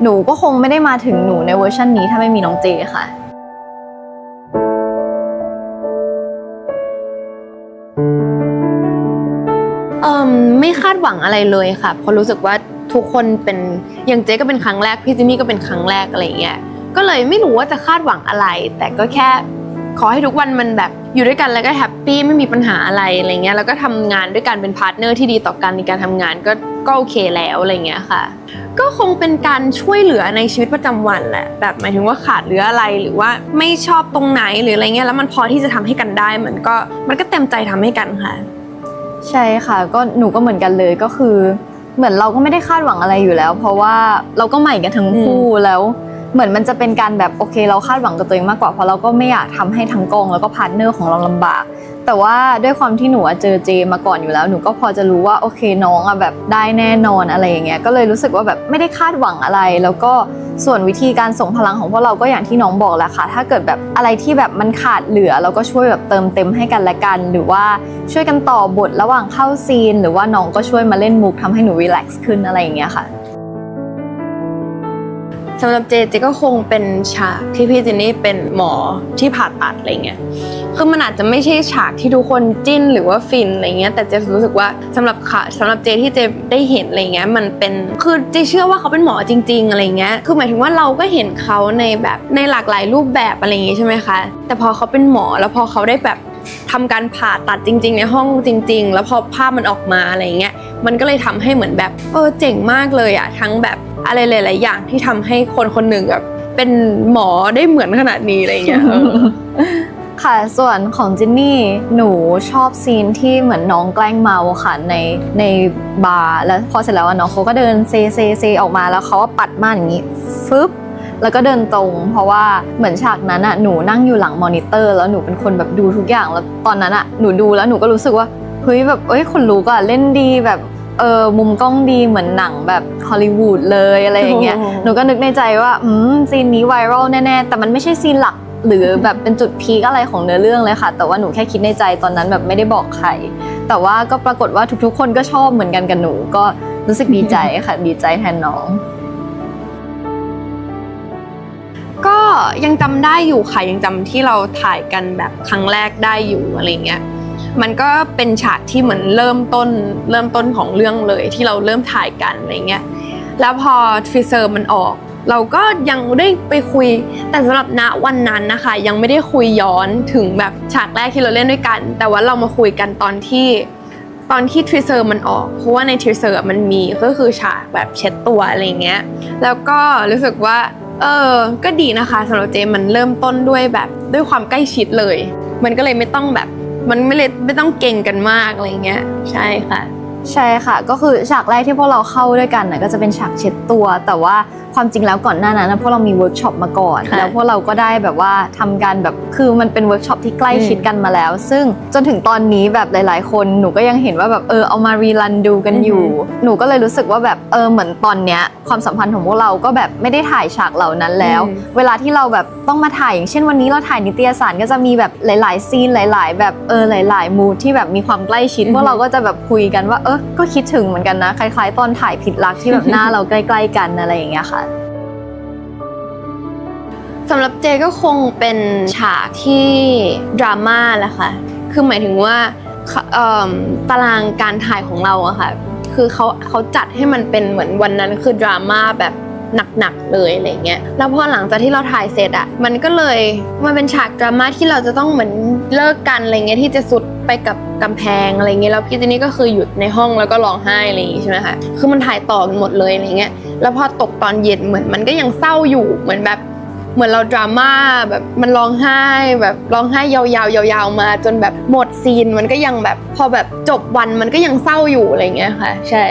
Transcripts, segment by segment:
หนูก็คงไม่ได้มาถึงหนูในเวอร์ชันนี้ถ้าไม่มีน้องเจค่ะไม่คาดหวังอะไรเลยค่ะเพราะรู้สึกว่าทุกคนเป็นอย่างเจ๊ก็เป็นครั้งแรกพี่จิมมี่ก็เป็นครั้งแรกอะไรเงี้ยก็เลยไม่รู้ว่าจะคาดหวังอะไรแต่ก็แค่ขอให้ทุกวันมันแบบอยู่ด้วยกันแล้วก็แฮปปี้ไม่มีปัญหาอะไรเงี้ยแล้วก็ทำงานด้วยกันเป็นพาร์ทเนอร์ที่ดีต่อกันในการทำงานก็โอเคแล้วอะไรเงี้ยค่ะก็คงเป็นการช่วยเหลือในชีวิตประจำวันแหละแบบหมายถึงว่าขาดเหลืออะไรหรือว่าไม่ชอบตรงไหนหรืออะไรเงี้ยแล้วมันพอที่จะทำให้กันได้มันก็เต็มใจทำให้กันค่ะใช่ค่ะก็หนูก็เหมือนกันเลยก็คือเหมือนเราก็ไม่ได้คาดหวังอะไรอยู่แล้วเพราะว่าเราก็ใหม่กันทั้งคู่แล้วเหมือนมันจะเป็นการแบบโอเคเราคาดหวังกับตัวเองมากกว่าเพราะเราก็ไม่อยากทำให้ทั้งกองแล้วก็พาร์ทเนอร์ของเราลำบากแต่ว่าด้วยความที่หนูเจอเจมาก่อนอยู่แล้วหนูก็พอจะรู้ว่าโอเคน้องแบบได้แน่นอนอะไรอย่างเงี้ยก็เลยรู้สึกว่าแบบไม่ได้คาดหวังอะไรแล้วก็ส่วนวิธีการส่งพลังของพวกเราก็อย่างที่น้องบอกแหละค่ะถ้าเกิดแบบอะไรที่แบบมันขาดเหลือเราก็ช่วยแบบเติมเต็มให้กันและกันหรือว่าช่วยกันต่อบทระหว่างเข้าซีนหรือว่าน้องก็ช่วยมาเล่นมุกทำให้หนูรีแลกซ์ขึ้นอะไรอย่างเงี้ยค่ะสำหรับเจก็คงเป็นฉากที่พี่เจนนี่เป็นหมอที่ผ่าตัดอะไรเงี้ยคือมันอาจจะไม่ใช่ฉากที่ทุกคนจิ้นหรือว่าฟินอะไรเงี้ยแต่เจรู้สึกว่าสำหรับเจที่เจได้เห็นอะไรเงี้ยมันเป็นคือเจเชื่อว่าเขาเป็นหมอจริงๆอะไรเงี้ยคือหมายถึงว่าเราก็เห็นเขาในแบบในหลากหลายรูปแบบอะไรอย่างงี้ใช่ไหมคะแต่พอเขาเป็นหมอแล้วพอเขาได้แบบทำการผ่าตัดจริงๆในห้องจริงๆแล้วพอภาพมันออกมาอะไรเงี้ยมันก็เลยทำให้เหมือนแบบเจ๋งมากเลยอะทั้งแบบอะไรหลายๆอย่างที่ทำให้คนคนหนึ่งแบบเป็นหมอได้เหมือนขนาดนี้อะไรเงี้ยค่ะส่วนของจินนี่หนูชอบซีนที่เหมือนน้องแกล้งเมาค่ะในบาร์แล้วพอเสร็จแล้วน้องเขาก็เดินเซออกมาแล้วเขาก็ปัดม่านอย่างนี้ฟึบแล้วก็เดินตรงเพราะว่าเหมือนฉากนั้นหนูนั่งอยู่หลังมอนิเตอร์แล้วหนูเป็นคนแบบดูทุกอย่างแล้วตอนนั้นหนูดูแล้วหนูก็รู้สึกว่าเฮ้ยแบบคนลุกเล่นดีแบบมุมกล้องดีเหมือนหนังแบบฮอลลีวูดเลยอะไรอย่างเงี้ยหนูก็นึกในใจว่าซีนนี้ไวรัลแน่ๆแต่มันไม่ใช่ซีนหลักหรือแบบเป็นจุดพีคอะไรของเนื้อเรื่องเลยค่ะแต่ว่าหนูแค่คิดในใจตอนนั้นแบบไม่ได้บอกใครแต่ว่าก็ปรากฏว่าทุกๆคนก็ชอบเหมือนกันกับหนูก็รู้สึกดีใจค่ะดีใจแทนน้องก็ยังจำได้อยู่ค่ะยังจำที่เราถ่ายกันแบบครั้งแรกได้อยู่อะไรเงี้ยมันก็เป็นฉากที่เหมือนเริ่มต้นของเรื่องเลยที่เราเริ่มถ่ายกันอะไรเงี้ยแล้วพอทีเซอร์มันออกเราก็ยังได้ไปคุยแต่สำหรับณวันนั้นนะคะยังไม่ได้คุยย้อนถึงแบบฉากแรกที่เราเล่นด้วยกันแต่ว่าเรามาคุยกันตอนที่ทีเซอร์มันออกเพราะว่าในทีเซอร์มันมีก็คือฉากแบบเช็ดตัวอะไรเงี้ยแล้วก็รู้สึกว่าก็ดีนะคะสำหรับเจมันเริ่มต้นด้วยความใกล้ชิดเลยมันก็เลยไม่ต้องแบบมันไม่ต้องเก่งกันมากอะไรเงี้ยใช่ค่ะก็คือฉากแรกที่พวกเราเข้าด้วยกันก็จะเป็นฉากเช็ดตัวแต่ว่าความจริงแล้วก่อนหน้านั้นพวกเรามีเวิร์กช็อปมาก่อนแล้วพวกเราก็ได้แบบว่าทำการแบบคือมันเป็นเวิร์กช็อปที่ใกล้ชิดกันมาแล้วซึ่งจนถึงตอนนี้แบบหลายๆคนหนูก็ยังเห็นว่าแบบเอามารีรันดูกันอยู่หนูก็เลยรู้สึกว่าแบบเหมือนตอนเนี้ยความสัมพันธ์ของพวกเราก็แบบไม่ได้ถ่ายฉากเหล่านั้นแล้วเวลาที่เราแบบต้องมาถ่ายอย่างเช่นวันนี้เราถ่ายนิตยสารก็จะมีแบบหลายๆซีนหลายๆแบบหลายๆมูดที่แบบมีความใกล้ชิดพวกเราก็จะแบบคุยกันว่าก็คิดถึงเหมือนกันนะคล้ายๆตอนถ่ายผิดรักที่แบบหน้าเราใกล้ๆกันอะไรอย่างเงี้ยค่ะสำหรับเจก็คงเป็นฉากที่ดราม่าแหละค่ะคือหมายถึงว่าตารางการถ่ายของเราอะค่ะคือเขาจัดให้มันเป็นเหมือนวันนั้นคือดราม่าแบบหนักๆเลยอะไรเงี้ยแล้วพอหลังจากที่เราถ่ายเสร็จอะมันเป็นฉากดราม่าที่เราจะต้องเหมือนเลิกกันอะไรเงี้ยที่จะสุดไปกับกำแพงอะไรเงี้ยแล้วพี่เจนนี่ก็คือหยุดในห้องแล้วก็ร้องไห้อะไรอย่างงี้ใช่ไหมคะคือมันถ่ายต่อกันหมดเลยอะไรเงี้ยแล้วพอตกตอนเย็นเหมือนมันก็ยังเศร้าอยู่เหมือนเราดราม่าแบบมันร้องไห้ยาวๆมาจนแบบหมดซีนมันก็ยังแบบพอแบบจบวันมันก็ยังเศร้าอยู่อะไรเงี้ยค่ะใช่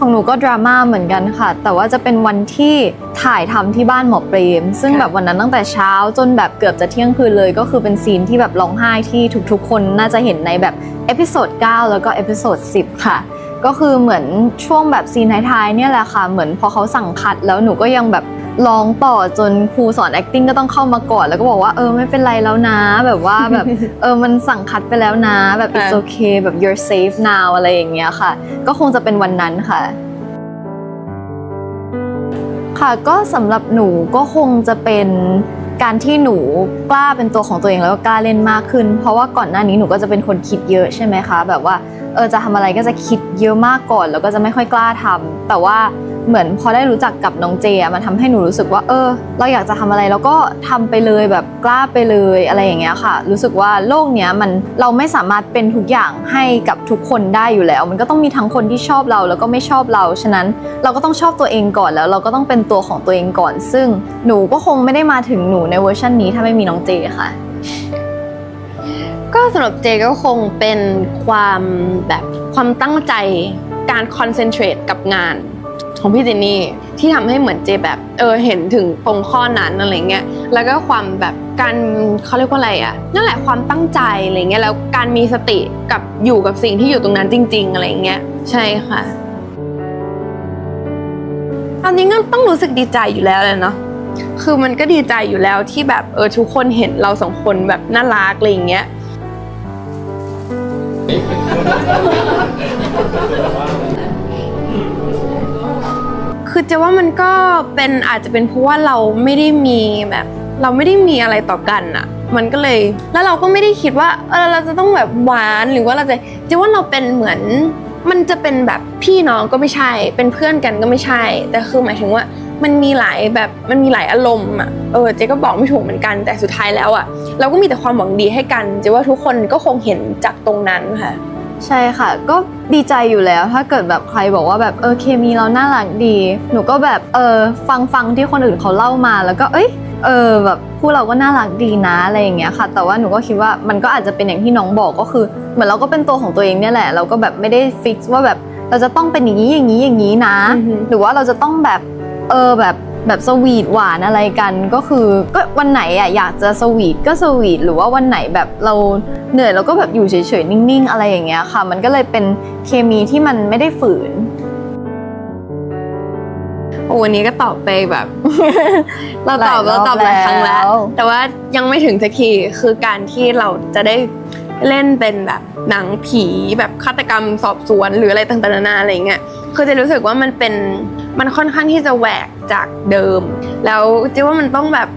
ของหนูก็ดราม่าเหมือนกันค่ะแต่ว่าจะเป็นวันที่ถ่ายทำที่บ้านหมอเปรมซึ่งแบบวันนั้นตั้งแต่เช้าจนแบบเกือบจะเที่ยงคืนเลยก็คือเป็นซีนที่แบบร้องไห้ที่ทุกๆคนน่าจะเห็นในแบบเอพิโซด9แล้วก็เอพิโซด10ค่ะก็คือเหมือนช่วงแบบซีนท้ายๆเนี่ยแหละค่ะเหมือนพอเขาสั่งคัดแล้วหนูก็ยังแบบร้องต่อจนครูสอน acting ก็ต้องเข้ามาก่อนแล้วก็บอกว่าไม่เป็นไรแล้วนะแบบว่าแบบมันสั่งคัดไปแล้วนะแบบ it's okay แบบ you're safe now อะไรอย่างเงี้ยค่ะก็คงจะเป็นวันนั้นค่ะ ค่ะก็สำหรับหนูก็คงจะเป็นการที่หนูกล้าเป็นตัวของตัวเองแล้วก็กล้าเล่นมากขึ้นเพราะว่าก่อนหน้านี้หนูก็จะเป็นคนคิดเยอะใช่ไหมคะแบบว่าจะทำอะไรก็จะคิดเยอะมากก่อนแล้วก็จะไม่ค่อยกล้าทำแต่ว่าเหมือนพอได้รู้จักกับน้องเจมันทำให้หนูรู้สึกว่าเราอยากจะทำอะไรแล้วก็ทำไปเลยแบบกล้าไปเลยอะไรอย่างเงี้ยค่ะรู้สึกว่าโลกเนี้ยเราไม่สามารถเป็นทุกอย่างให้กับทุกคนได้อยู่แล้วมันก็ต้องมีทั้งคนที่ชอบเราแล้วก็ไม่ชอบเราฉะนั้นเราก็ต้องชอบตัวเองก่อนแล้วเราก็ต้องเป็นตัวของตัวเองก่อนซึ่งหนูก็คงไม่ได้มาถึงหนูในเวอร์ชันนี้ถ้าไม่มีน้องเจค่ะก็สำหรับเจก็คงเป็นความตั้งใจการคอนเซนเทรตกับงานของพี่เจนนี่ที่ทำให้เหมือนเจแบบเห็นถึงตรงข้อนั้นอะไรเงี้ยแล้วก็ความแบบการเขาเรียกว่าอะไรอ่ะนั่นแหละความตั้งใจอะไรเงี้ยแล้วการมีสติกับอยู่กับสิ่งที่อยู่ตรงนั้นจริงๆอะไรเงี้ยใช่ค่ะตอนนี้ก็ต้องรู้สึกดีใจอยู่แล้วเลยเนาะคือมันก็ดีใจอยู่แล้วที่แบบทุกคนเห็นเราสองคนแบบน่ารักอะไรเงี้ยคือเจว่ามันก็เป็นอาจจะเป็นเพราะว่าเราไม่ได้มีอะไรต่อกันอ่ะมันก็เลยแล้วเราก็ไม่ได้คิดว่าเราจะต้องแบบหวานหรือว่าเจว่าเราเป็นเหมือนมันจะเป็นแบบพี่น้องก็ไม่ใช่เป็นเพื่อนกันก็ไม่ใช่แต่คือหมายถึงว่ามันมีหลายอารมณ์อ่ะเจก็บอกไม่ถูกเหมือนกันแต่สุดท้ายแล้วอ่ะเราก็มีแต่ความหวังดีให้กันเจว่าทุกคนก็คงเห็นจากตรงนั้นค่ะใช่ค่ะก็ดีใจอยู่แล้วถ้าเกิดแบบใครบอกว่าแบบเคมีเราน่ารักดีหนูก็แบบฟังที่คนอื่นเขาเล่ามาแล้วก็แบบคู่เราก็น่ารักดีนะอะไรอย่างเงี้ยค่ะแต่ว่าหนูก็คิดว่ามันก็อาจจะเป็นอย่างที่น้องบอกก็คือเหมือนเราก็เป็นตัวของตัวเองเนี่ยแหละเราก็แบบไม่ได้ฟิกซ์ว่าแบบเราจะต้องเป็นอย่างนี้นะ หรือว่าเราจะต้องแบบแบบสวีทหวานอะไรกันก็คือก็วันไหนอ่ะอยากจะสวีทก็สวีทหรือว่าวันไหนแบบเราเหนื่อยเราก็แบบอยู่เฉยๆนิ่งๆอะไรอย่างเงี้ยค่ะมันก็เลยเป็นเคมีที่มันไม่ได้ฝืนวันนี้ก็ตอบไปแบบ เราตอบหลายครั้งแล้วแต่ว่ายังไม่ถึงสักทีคือการที่เราจะได้เล่นเป็นแบบหนังผีแบบฆาตกรรมสอบสวนหรืออะไรต่างๆนานาอะไรเงี้ยคือจะรู้สึกว่ามันค่อนข้างที่จะแหวกจากเดิมแล้วเจ๊ว่ามันต้องแบบ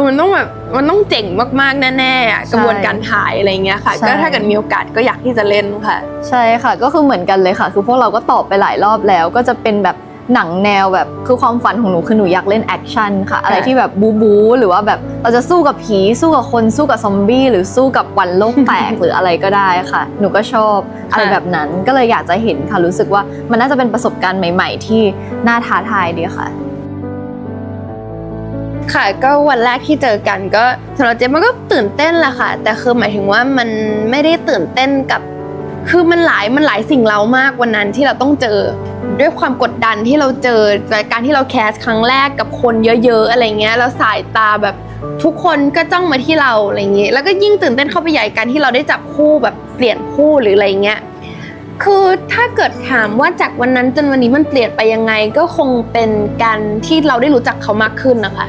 มันต้องเจ๋งมากๆแน่ๆกระบวนการถ่ายอะไรเงี้ยค่ะก็ถ้าเกิดมีโอกาสก็อยากที่จะเล่นค่ะใช่ค่ะก็คือเหมือนกันเลยค่ะคือพวกเราก็ตอบไปหลายรอบแล้วก็จะเป็นแบบหนังแนวแบบคือความฝันของหนูคือหนูอยากเล่นแอคชั่นค่ะอะไรที่แบบบู๊หรือว่าแบบเราจะสู้กับผีสู้กับคนสู้กับซอมบี้หรือสู้กับวันโลกแตก หรืออะไรก็ได้ค่ะหนูก็ชอบอะไรแบบนั้นก็เลยอยากจะเห็นค่ะรู้สึกว่ามันน่าจะเป็นประสบการณ์ใหม่ๆที่น่าท้าทายดีค่ะค่ะก็วันแรกที่เจอกันก็สำหรับเจ๊มันก็ตื่นเต้นแหละค่ะแต่คือหมายถึงว่ามันไม่ได้ตื่นเต้นกับคือมันหลายสิ่งเร้ามากวันนั้นที่เราต้องเจอด้วยความกดดันที่เราเจอจากการที่เราแคสครั้งแรกกับคนเยอะๆอะไรเงี้ยแล้วสายตาแบบทุกคนก็จ้องมาที่เราอะไรเงี้ยแล้วก็ยิ่งตื่นเต้นเข้าไปใหญ่การที่เราได้จับคู่แบบเปลี่ยนคู่หรืออะไรเงี้ยคือถ้าเกิดถามว่าจากวันนั้นจนวันนี้มันเปลี่ยนไปยังไงก็คงเป็นการที่เราได้รู้จักเขามากขึ้นนะคะ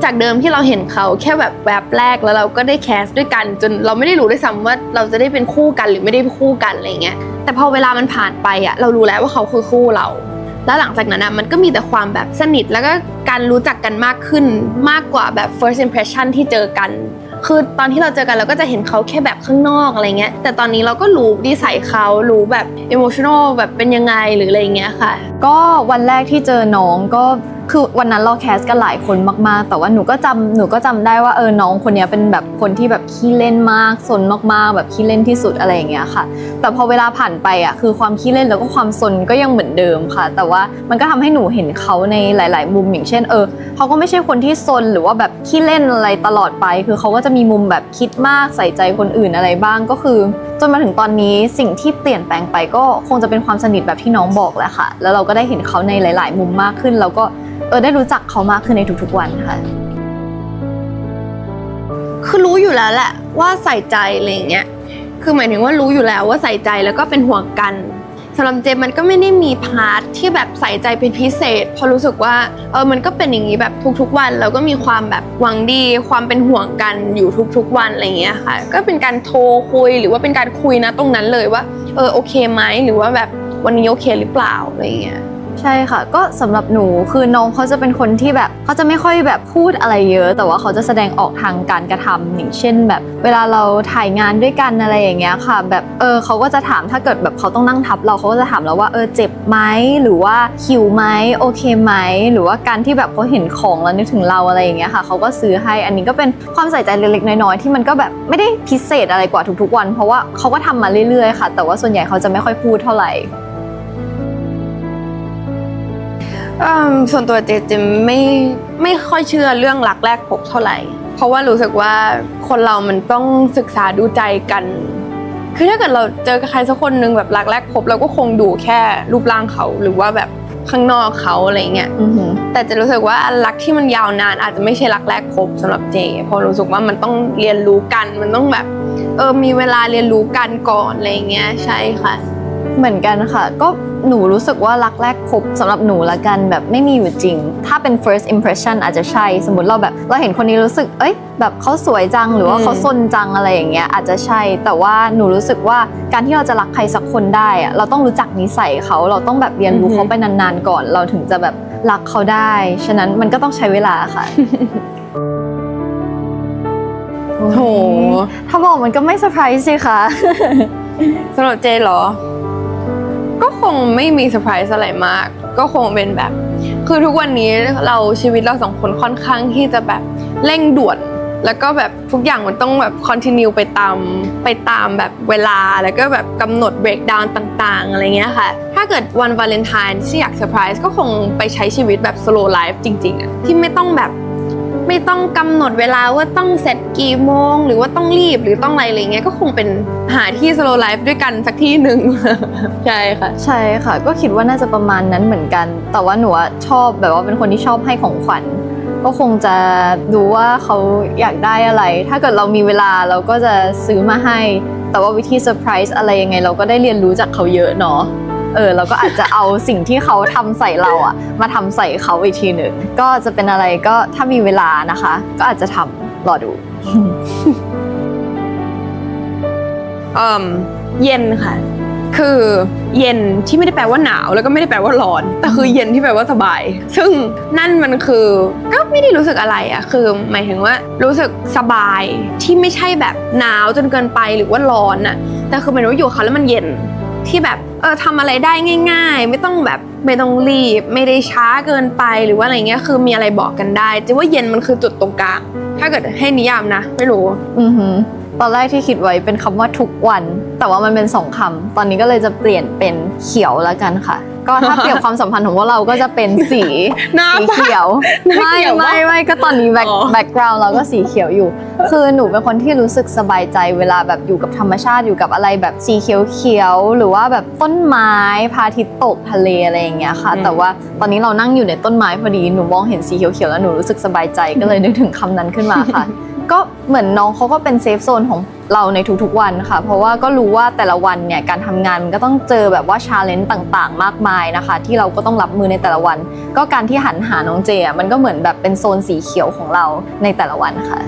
จากเดิมที่เราเห็นเขาแค่แบบแวบแรกแล้วเราก็ได้แคสด้วยกันจนเราไม่ได้รู้ด้วยซ้ำว่าเราจะได้เป็นคู่กันหรือไม่ได้คู่กันอะไรเงี้ยแต่พอเวลามันผ่านไปอะเรารู้แล้วว่าเขาคือคู่เราแล้วหลังจากนั้นนะมันก็มีแต่ความแบบสนิทแล้วก็การรู้จักกันมากขึ้นมากกว่าแบบ first impression ที่เจอกันคือตอนที่เราเจอกันเราก็จะเห็นเขาแค่แบบข้างนอกอะไรเงี้ยแต่ตอนนี้เราก็รู้นิสัยเขารู้แบบ emotional แบบเป็นยังไงหรืออะไรเงี้ยค่ะก็วันแรกที่เจอน้องก็คือวันนั้นเราแคสกันหลายคนมากๆแต่ว่าหนูก็จำได้ว่าน้องคนนี้เป็นแบบคนที่แบบขี้เล่นมากซนมากๆแบบขี้เล่นที่สุดอะไรอย่างเงี้ยค่ะแต่พอเวลาผ่านไปอ่ะคือความขี้เล่นแล้วก็ความซนก็ยังเหมือนเดิมค่ะแต่ว่ามันก็ทำให้หนูเห็นเขาในหลายๆมุมอย่างเช่นเขาก็ไม่ใช่คนที่ซนหรือว่าแบบขี้เล่นอะไรตลอดไปคือเขาก็จะมีมุมแบบคิดมากใส่ใจคนอื่นอะไรบ้างก็คือจนมาถึงตอนนี้สิ่งที่เปลี่ยนแปลงไปก็คงจะเป็นความสนิทแบบที่น้องบอกแหละค่ะแล้วเราก็ได้เห็นเขาในหลายๆมุมมากขึ้นแล้วก็ได้รู้จักเขามากขึ้นในทุกๆวันค่ะคือรู้อยู่แล้วแหละว่าใส่ใจอะไรอย่างเงี้ยคือหมายถึงว่ารู้อยู่แล้วว่าใส่ใจแล้วก็เป็นห่วงกันสำหรับเจมมันก็ไม่ได้มีพาร์ทที่แบบใส่ใจเป็นพิเศษเพราะรู้สึกว่ามันก็เป็นอย่างนี้แบบทุกๆวันแล้วก็มีความแบบหวังดีความเป็นห่วงกันอยู่ทุกๆวันอะไรอย่างเงี้ยค่ะก็เป็นการโทรคุยหรือว่าเป็นการคุยนะตรงนั้นเลยว่าโอเคไหมหรือว่าแบบวันนี้โอเคหรือเปล่าอะไรอย่างเงี้ย ใช่ค่ะก็สำหรับหนูคือน้องเขาจะเป็นคนที่แบบเขาจะไม่ค่อยแบบพูดอะไรเยอะแต่ว่าเขาจะแสดงออกทางการกระทำอย่างเช่นแบบเวลาเราถ่ายงานด้วยกันอะไรอย่างเงี้ยค่ะแบบเขาก็จะถามถ้าเกิดแบบเขาต้องนั่งทับเราเขาก็จะถามเราว่าเจ็บไหมหรือว่าหิวไหมโอเคไหมหรือว่าการที่แบบเขาเห็นของแล้วนึกถึงเราอะไรอย่างเงี้ยค่ะเขาก็ซื้อให้อันนี้ก็เป็นความใส่ใจเล็กๆน้อยๆที่มันก็แบบไม่ได้พิเศษอะไรกว่าทุกๆวันเพราะว่าเขาก็ทำมาเรื่อยๆค่ะแต่ว่าส่วนใหญ่เขาจะไม่ค่อยพูดเท่าไหร่ ส่วนตัวเจไม่ค่อยเชื่อเรื่องรักแรกพบเท่าไหร่เพราะว่ารู้สึกว่าคนเรามันต้องศึกษาดูใจกันคือถ้าเกิดเราเจอกับใครสักคนนึงแบบรักแรกพบเราก็คงดูแค่รูปร่างเขาหรือว่าแบบข้างนอกเขาอะไรเงี้ยแต่จะรู้สึกว่ารักที่มันยาวนานอาจจะไม่ใช่รักแรกพบสำหรับเจเพราะรู้สึกว่ามันต้องเรียนรู้กันมันต้องแบบมีเวลาเรียนรู้กันก่อนอะไรเงี้ยใช่ค่ะเหมือนกันค่ะก็หนูรู้สึกว่ารักแรกพบสำหรับหนูละกันแบบไม่มีอยู่จริงถ้าเป็น first impression อาจจะใช่สมมติเราเห็นคนนี้รู้สึกแบบเขาสวยจังหรือว่าเขาซนจังอะไรอย่างเงี้ยอาจจะใช่แต่ว่าหนูรู้สึกว่าการที่เราจะรักใครสักคนได้อะเราต้องรู้จักนิสัยเขาเราต้องแบบเรียนรู้เขาไปนานๆก่อนเราถึงจะแบบรักเขาได้ฉะนั้นมันก็ต้องใช้เวลาค่ะ โหถ้าบอกมันก็ไม่เซอร์ไพรส์สิคะ สำหรับเจเหรอก็คงไม่มีเซอร์ไพรส์อะไรมากก็คงเป็นแบบคือทุกวันนี้ชีวิตเราสองคนค่อนข้างที่จะแบบเร่งด่วนแล้วก็แบบทุกอย่างมันต้องแบบคอนติเนียไปตามแบบเวลาแล้วก็แบบกำหนดเบรกดาวน์ต่างๆอะไรเงี้ยค่ะถ้าเกิดวันวาเลนไทน์ที่อยากเซอร์ไพรส์ก็คงไปใช้ชีวิตแบบ slow life จริงๆอะที่ไม่ต้องกำหนดเวลาว่าต้องเสร็จกี่โมงหรือว่าต้องรีบหรือต้องอะไรเงี้ยก็คงเป็นหาที่ slow life ด้วยกันสักที่หนึ่ง ใช่ค่ะใช่ค่ะก็คิดว่าน่าจะประมาณนั้นเหมือนกันแต่ว่าหนูชอบแบบว่าเป็นคนที่ชอบให้ของขวัญก็คงจะดูว่าเขาอยากได้อะไรถ้าเกิดเรามีเวลาเราก็จะซื้อมาให้แต่ว่าวิธีเซอร์ไพรส์อะไรยังไงเราก็ได้เรียนรู้จากเขาเยอะเนาะเราก็อาจจะเอาสิ่งที่เขาทำใส่เราอะมาทำใส่เขาอีกทีหนึ่งก็จะเป็นอะไรก็ถ้ามีเวลานะคะก็อาจจะทำรอดู เย็นค่ะคือเย็นที่ไม่ได้แปลว่าหนาวแล้วก็ไม่ได้แปลว่าร้อนแต่คือเย็นที่แปลว่าสบายซึ่งนั่นมันคือก็ไม่ได้รู้สึกอะไรอะคือหมายถึงว่ารู้สึกสบายที่ไม่ใช่แบบหนาวจนเกินไปหรือว่าร้อนอะแต่คือหมายถึงว่าอยู่กับเขาแล้วมันเย็นที่แบบทำอะไรได้ง่ายๆไม่ต้องรีบไม่ได้ช้าเกินไปหรือว่าอะไรเงี้ยคือมีอะไรบอกกันได้จะว่าเย็นมันคือจุดตรงกลางถ้าเกิดให้นิยามนะไม่รู้ตอนแรกที่คิดไว้เป็นคำว่าทุกวันแต่ว่ามันเป็น2 คำตอนนี้ก็เลยจะเปลี่ยนเป็นเขียวแล้วกันค่ะก็ถ้าเปรียบความสัมพันธ์ของพวกเราก็จะเป็นสีเขียวไม่ก็ตอนนี้แบ็คกราวด์เราก็สีเขียวอยู่คือหนูเป็นคนที่รู้สึกสบายใจเวลาแบบอยู่กับธรรมชาติอยู่กับอะไรแบบสีเขียวหรือว่าแบบต้นไม้พระอาทิตย์ตกทะเลอะไรอย่างเงี้ยค่ะแต่ว่าตอนนี้เรานั่งอยู่ในต้นไม้พอดีหนูมองเห็นสีเขียวแล้วหนูรู้สึกสบายใจก็เลยนึกถึงคำนั้นขึ้นมาค่ะก็เหมือนน้องเขาก็เป็นเซฟโซนของเราในทุกๆวันค่ะเพราะว่าก็รู้ว่าแต่ละวันเนี่ยการทำงานมันก็ต้องเจอแบบว่าชาเลนจ์ต่างๆมากมายนะคะที่เราก็ต้องรับมือในแต่ละวันก็การที่หันหาน้องเจมันก็เหมือนแบบเป็นโซนสีเขียวของเราในแต่ละวันค่ะ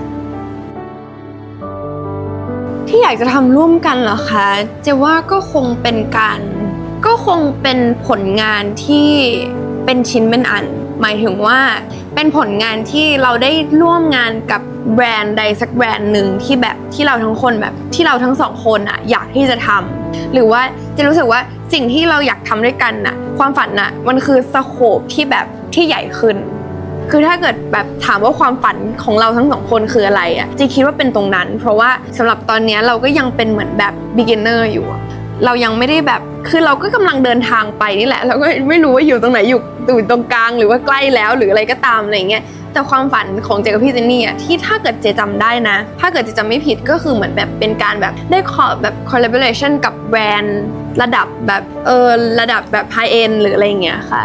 ที่อยากจะทำร่วมกันเหรอคะเจว่าก็คงเป็นผลงานที่เป็นชิ้นเป็นอันหมายถึงว่าเป็นผลงานที่เราได้ร่วมงานกับแบรนด์ใดสักแบรนด์หนึ่งที่แบบที่เราทั้งคนแบบที่เราทั้ง2 คนอะอยากที่จะทำหรือว่าจะรู้สึกว่าสิ่งที่เราอยากทำด้วยกันน่ะความฝันน่ะมันคือสโคปที่แบบที่ใหญ่ขึ้นคือถ้าเกิดแบบถามว่าความฝันของเราทั้ง2 คนคืออะไรอะจีคิดว่าเป็นตรงนั้นเพราะว่าสำหรับตอนนี้เราก็ยังเป็นเหมือนแบบ beginner อยู่เรายังไม่ได้แบบคือเราก็กำลังเดินทางไปนี่แหละเราก็ไม่รู้ว่าอยู่ตรงไหนอยู่ตรงกลางหรือว่าใกล้แล้วหรืออะไรก็ตามอะไรเงี้ยแต่ความฝันของเจกับพี่เจนนี่อ่ะที่ถ้าเกิดเจจำได้นะถ้าเกิดเจจำไม่ผิดก็คือเหมือนแบบเป็นการแบบได้แบบ collaboration กับแบรนด์ระดับแบบระดับแบบ high end หรืออะไรเงี้ยค่ะ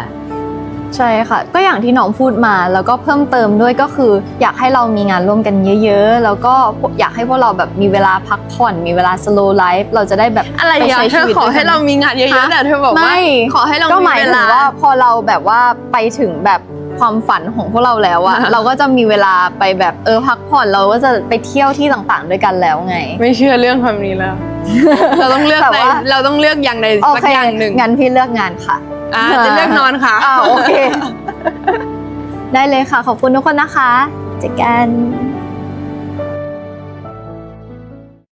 ใช่ค่ะก็อย่างที่น้องพูดมาแล้วก็เพิ่มเติมด้วยก็คืออยากให้เรามีงานร่วมกันเยอะๆแล้วก็อยากให้พวกเราแบบมีเวลาพักผ่อนมีเวลา slow life เราจะได้แบบอะไรอย่างเธอขอให้เรามีงานเยอะๆแต่เธอบอกว่าขอให้เรามีเวลาว่าพอเราแบบว่าไปถึงแบบความฝันของพวกเราแล้วอะ เราก็จะมีเวลาไปแบบพักผ่อนเราก็จะไปเที่ยวที่ต่างๆด้วยกันแล้วไงไม่เชื่อเรื่องความนี้แล้ว เราต้องเลือกอย่างใดสักอย่างหนึ่งงั้นพี่เลือกงานค่ะ จะเลือกนอนค่ะ โอเค ได้เลยค่ะ ขอบคุณทุกคนนะคะเจอกัน